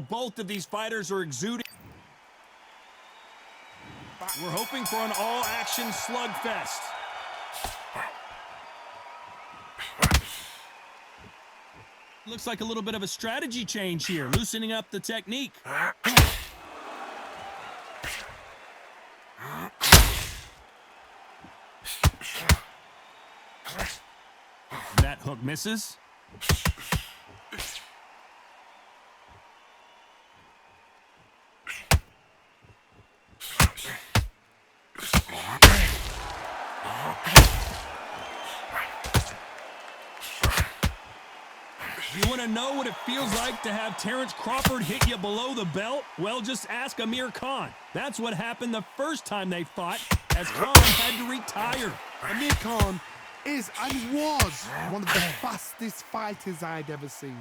Both of these fighters are exuding. We're hoping for an all-action slugfest. Looks like a little bit of a strategy change here, loosening up the technique. That hook misses. You want to know what it feels like to have Terrence Crawford hit you below the belt? Well, just ask Amir Khan. That's what happened the first time they fought, as Khan had to retire. Amir Khan is and was one of the fastest fighters I'd ever seen.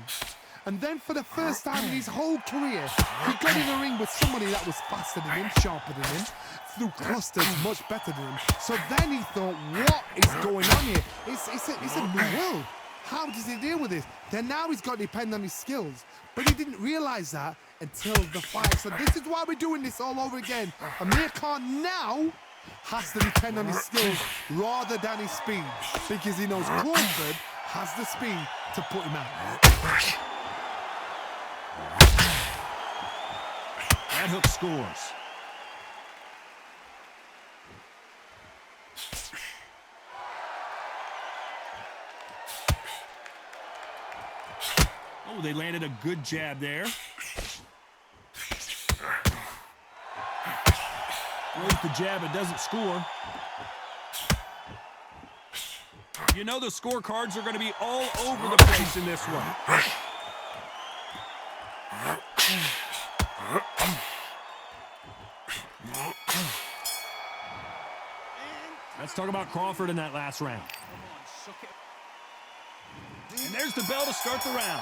And then for the first time in his whole career, he got in the ring with somebody that was faster than him, sharper than him, threw clusters much better than him. So then he thought, what is going on here? It's a new world. How does he deal with this? Then now he's got to depend on his skills. But he didn't realize that until the fight. So this is why we're doing this all over again. Amir Khan now has to depend on his skills rather than his speed, because he knows Crawford has the speed to put him out. That hook scores. Oh, they landed a good jab there. Throws the jab, it doesn't score. You know the scorecards are going to be all over the place in this one. Let's talk about Crawford in that last round. And there's the bell to start the round.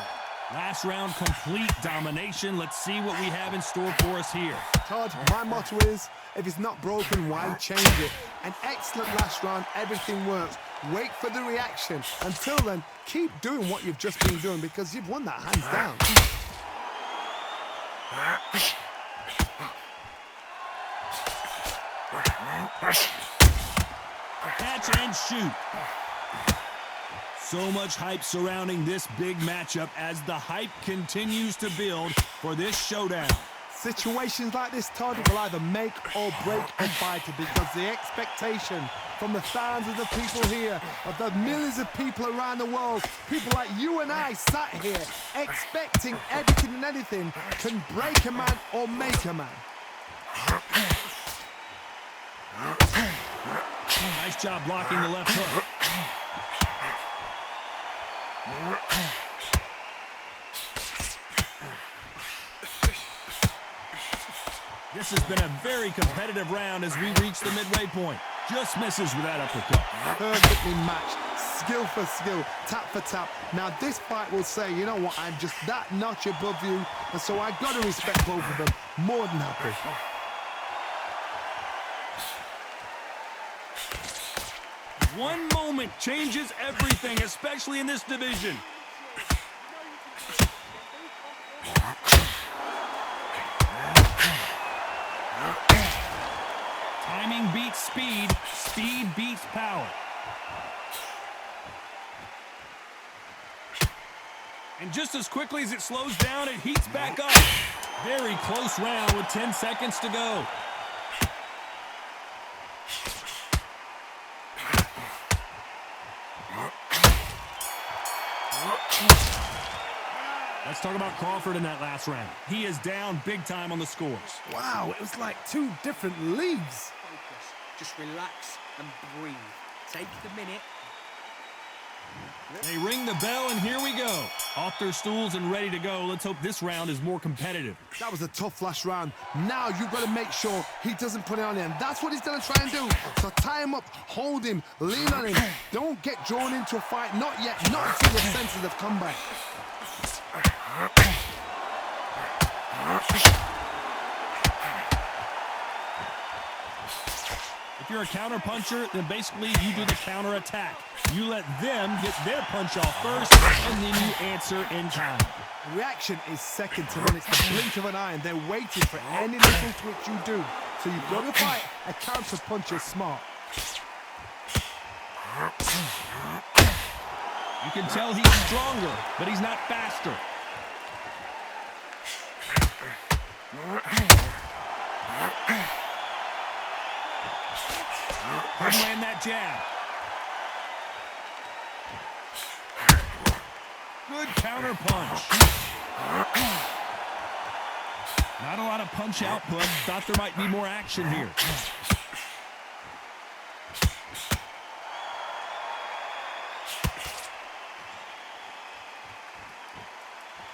Last round, complete domination. Let's see what we have in store for us here. Todd, my motto is, if it's not broken, why change it? An excellent last round, everything works. Wait for the reaction. Until then, keep doing what you've just been doing, because you've won that hands down. Catch and shoot. So much hype surrounding this big matchup as the hype continues to build for this showdown. Situations like this, Todd, will either make or break a fighter, because the expectation from the thousands of people here, of the millions of people around the world, people like you and I sat here expecting everything and anything, can break a man or make a man. Nice job blocking the left hook. This has been a very competitive round as we reach the midway point. Just misses with that uppercut. Perfectly matched, skill for skill, tap for tap. Now this fight will say, you know what, I'm just that notch above you, and so I got to respect both of them. More than happy. One moment changes everything, especially in this division. Timing beats speed, speed beats power. And just as quickly as it slows down, it heats back up. Very close round with 10 seconds to go. Let's talk about Crawford in that last round. He is down big time on the scores. Wow, it was like two different leagues. Focus. Just relax and breathe. Take the minute. They ring the bell, and here we go. Off their stools and ready to go. Let's hope this round is more competitive. That was a tough last round. Now you've got to make sure he doesn't put it on him. That's what he's going to try and do. So tie him up, hold him, lean on him. Don't get drawn into a fight. Not yet. Not until your senses have come back. If you're a counter puncher, then basically you do the counter attack. You let them get their punch off first, and then you answer in time. Reaction is second to none. It's the blink of an eye, and they're waiting for any little twitch you do. So you've got to fight a counter puncher smart. You can tell he's stronger, but he's not faster. Couldn't land that jab. Good counter punch. Not a lot of punch output. Thought there might be more action here.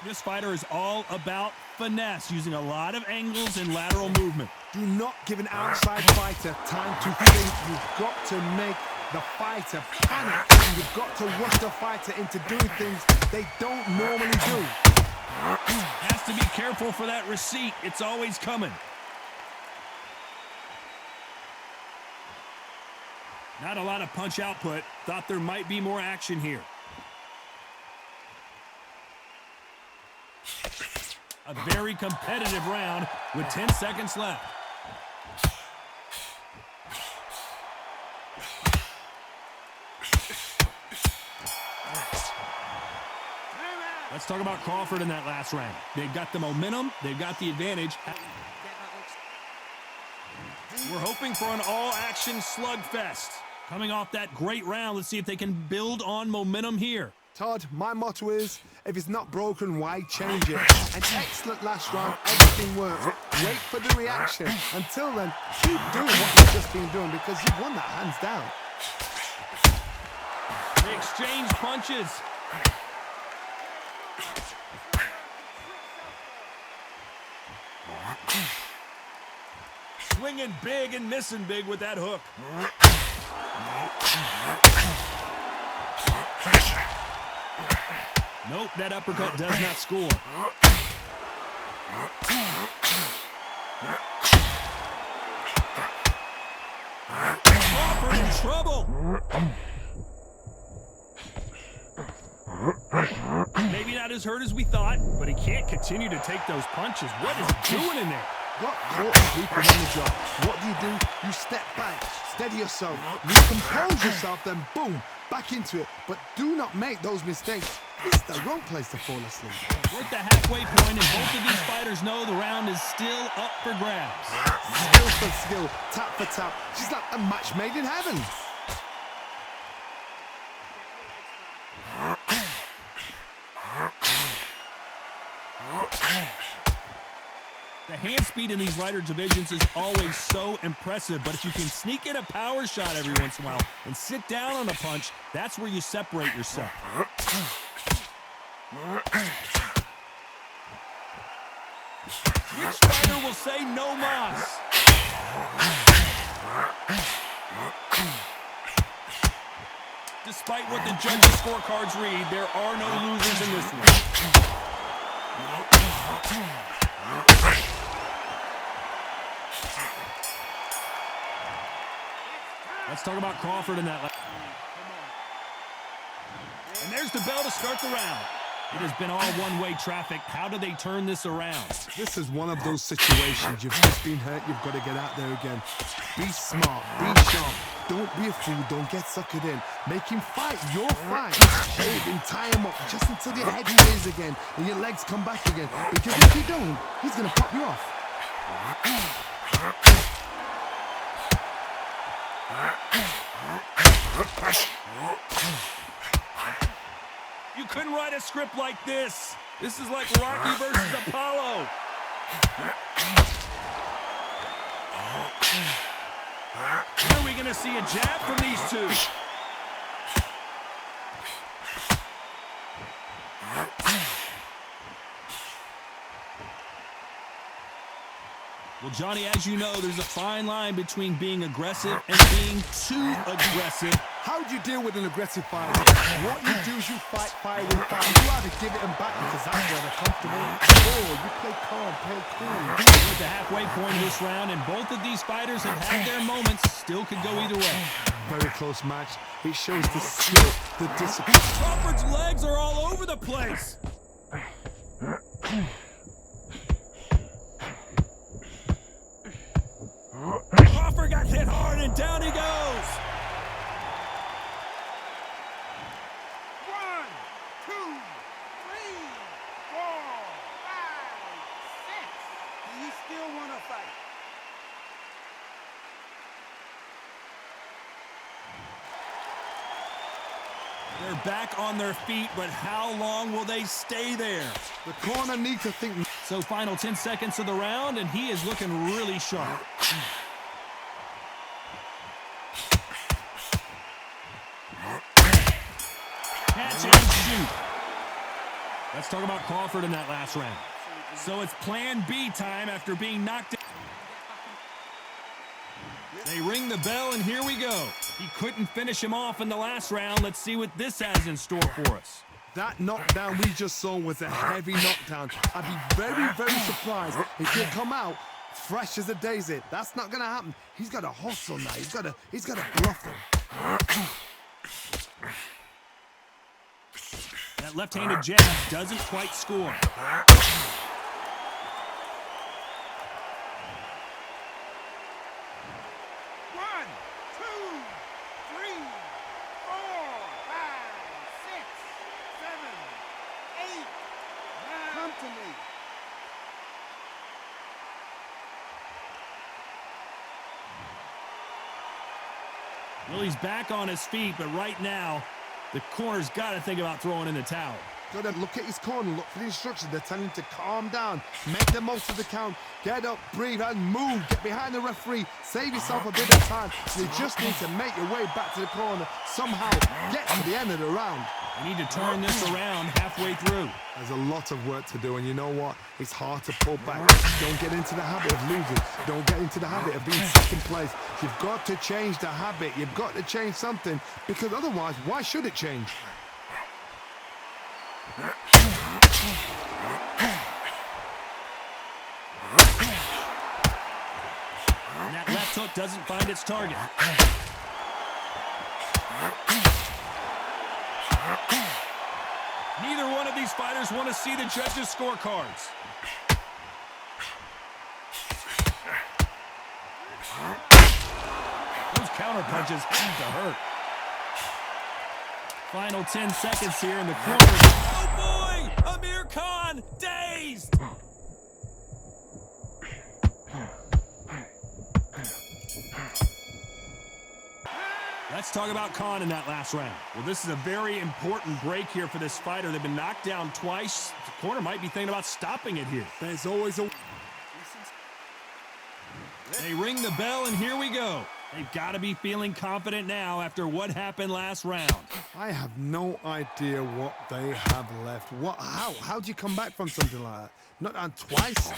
This fighter is all about finesse, using a lot of angles and lateral movement. Do not give an outside fighter time to think. You've got to make the fighter panic. You've got to rush the fighter into doing things they don't normally do. Has to be careful for that receipt. It's always coming. Not a lot of punch output. Thought there might be more action here. A very competitive round with 10 seconds left. Let's talk about Crawford in that last round. They've got the momentum. They've got the advantage. We're hoping for an all-action slugfest. Coming off that great round, let's see if they can build on momentum here. Todd, my motto is, if it's not broken, why change it? An excellent last round, everything works. Wait for the reaction. Until then, keep doing what you've just been doing because you've won that hands down. They exchange punches. Swinging big and missing big with that hook. Nope, that uppercut does not score. Crawford in trouble. Maybe not as hurt as we thought, but he can't continue to take those punches. What is he doing in there? Got caught sleeping on the job. What do? You step back, steady yourself, recompose yourself, then boom, back into it. But do not make those mistakes. It's the wrong place to fall asleep. We're at the halfway point, and both of these fighters know the round is still up for grabs. Skill for skill, tap for tap. She's like a match made in heaven. The hand speed in these lighter divisions is always so impressive, but if you can sneak in a power shot every once in a while and sit down on a punch, that's where you separate yourself. Which fighter will say no mas? Despite what the judges' scorecards read, there are no losers in this one. Let's talk about Crawford in that. And there's the bell to start the round. It has been all one-way traffic. How do they turn this around? This is one of those situations. You've just been hurt. You've got to get out there again. Be smart. Be sharp. Don't be a fool. Don't get suckered in. Make him fight your fight. Hold him, tie him up just until your head stays again and your legs come back again. Because if you don't, he's going to pop you off. You couldn't write a script like this. This is like Rocky versus Apollo. Are we going to see a jab from these two? Well, Johnny, as you know, there's a fine line between being aggressive and being too aggressive. How do you deal with an aggressive fighter? What you do is you fight fire with fire. You either give it them back because that's where they're comfortable, or you play calm, play cool. We're at the halfway point of this round, and both of these fighters have had their moments. Still could go either way. Very close match. It shows the skill, the discipline. Crawford's legs are all over the place. Crawford got hit hard, and down he goes. 1, 2, 3, 4, 5, 6. Do you still want to fight? They're back on their feet, but how long will they stay there? The corner needs to think. So final 10 seconds of the round, and he is looking really sharp. Catch and shoot. Let's talk about Crawford in that last round. So it's plan B time after being knocked out. They ring the bell, and here we go. He couldn't finish him off in the last round. Let's see what this has in store for us. That knockdown we just saw was a heavy knockdown. I'd be very, very surprised if he'd come out fresh as a daisy. That's not gonna happen. He's got to hustle now. He's got to bluff him. That left-handed jab doesn't quite score. 1, 2, 3, 4, 5, 6, 7, 8, 9. Come to me. Well, he's back on his feet, but right now, the corner's got to think about throwing in the towel. Got to look at his corner, look for the instructions. They're telling him to calm down, make the most of the count, get up, breathe, and move. Get behind the referee, save yourself a bit of time. You just need to make your way back to the corner, somehow get to the end of the round. We need to turn this around halfway through. There's a lot of work to do, and you know what? It's hard to pull back. Don't get into the habit of losing. Don't get into the habit of being second place. You've got to change the habit. You've got to change something, because otherwise, why should it change? And that left hook doesn't find its target. Neither one of these fighters want to see the judges' scorecards. Those counter punches have to hurt. Final 10 seconds here in the corner. Oh boy! Amir Khan, dazed! Let's talk about Khan in that last round. Well, this is a very important break here for this fighter. They've been knocked down twice. The corner might be thinking about stopping it here. There's always a... They ring the bell, and here we go. They've got to be feeling confident now after what happened last round. I have no idea what they have left. How do you come back from something like that? Not down twice?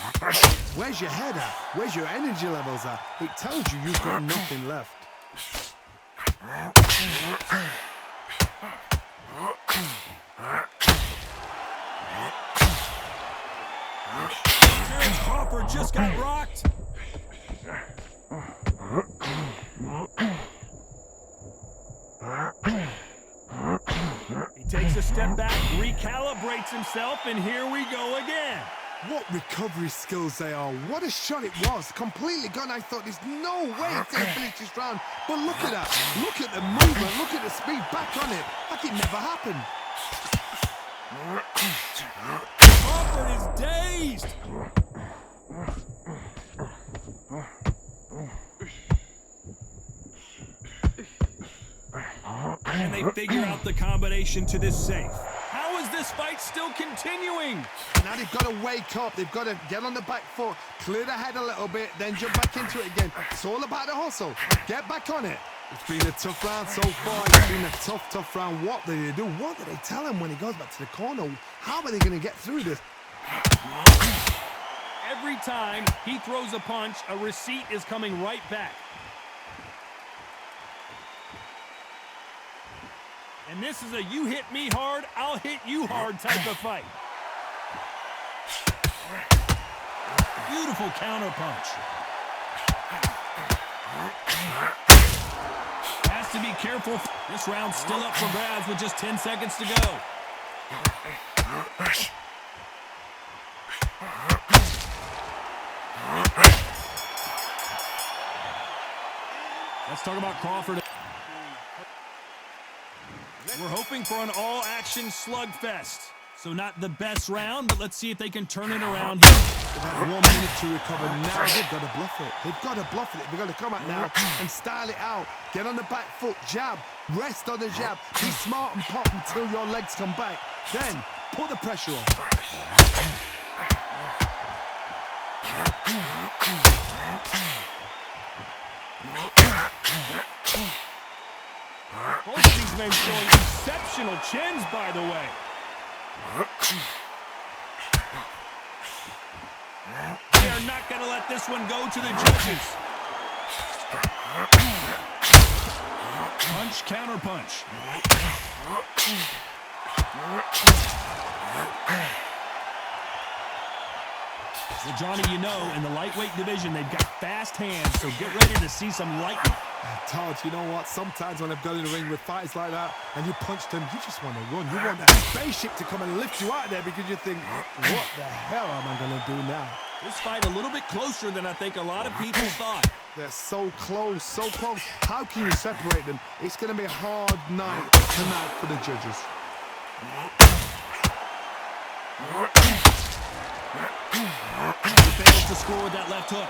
Where's your head at? Where's your energy levels at? It tells you you've got nothing left. Terrence Crawford just got rocked. He takes a step back, recalibrates himself, and here we go again. What recovery skills they are. What a shot it was. Completely gone. I thought there's no way it's going to finish this round. But look at that. Look at the movement. Look at the speed. Back on it. Like it never happened. Crawford is dazed. And they figure out the combination to this safe. How is this fight still continuing? Now they've got to wake up. They've got to get on the back foot, clear the head a little bit, then jump back into it again. It's all about the hustle. Get back on it. It's been a tough round so far. It's been a tough round. What do they do? What do they tell him when he goes back to the corner? How are they going to get through this? Every time he throws a punch, a receipt is coming right back. And this is a you hit me hard, I'll hit you hard type of fight. Beautiful counter punch. Has to be careful. This round's still up for grabs with just 10 seconds to go. Let's talk about Crawford. We're hoping for an all-action slugfest. So not the best round, but let's see if they can turn it around. They've had 1 minute to recover. Now they've got to bluff it. They've got to bluff it. They've got to come out now and style it out. Get on the back foot, jab, rest on the jab. Be smart and pop until your legs come back. Then put the pressure on. Both of these men showing exceptional chins, by the way. They are not going to let this one go to the judges. Punch, counter punch. Well, Johnny, you know, in the lightweight division, they've got fast hands, so get ready to see some lightning. Todd, you know what? Sometimes when I've got in the ring with fights like that and you punch them, you just want to run. You want that spaceship to come and lift you out of there because you think, what the hell am I going to do now? This fight a little bit closer than I think a lot of people thought. They're so close, so close. How can you separate them? It's going to be a hard night tonight for the judges. He fails to score with that left hook.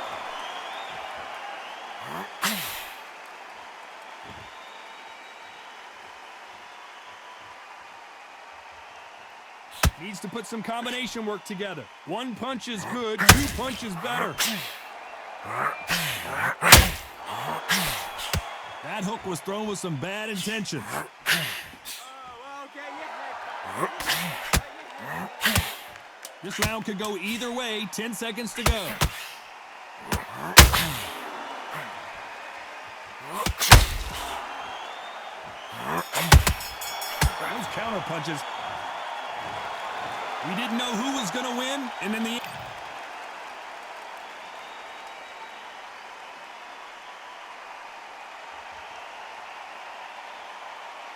Needs to put some combination work together. 1 punch is good, 2 punches better. That hook was thrown with some bad intentions. This round could go either way. 10 seconds to go. Those counter punches. We didn't know who was going to win, and in the end,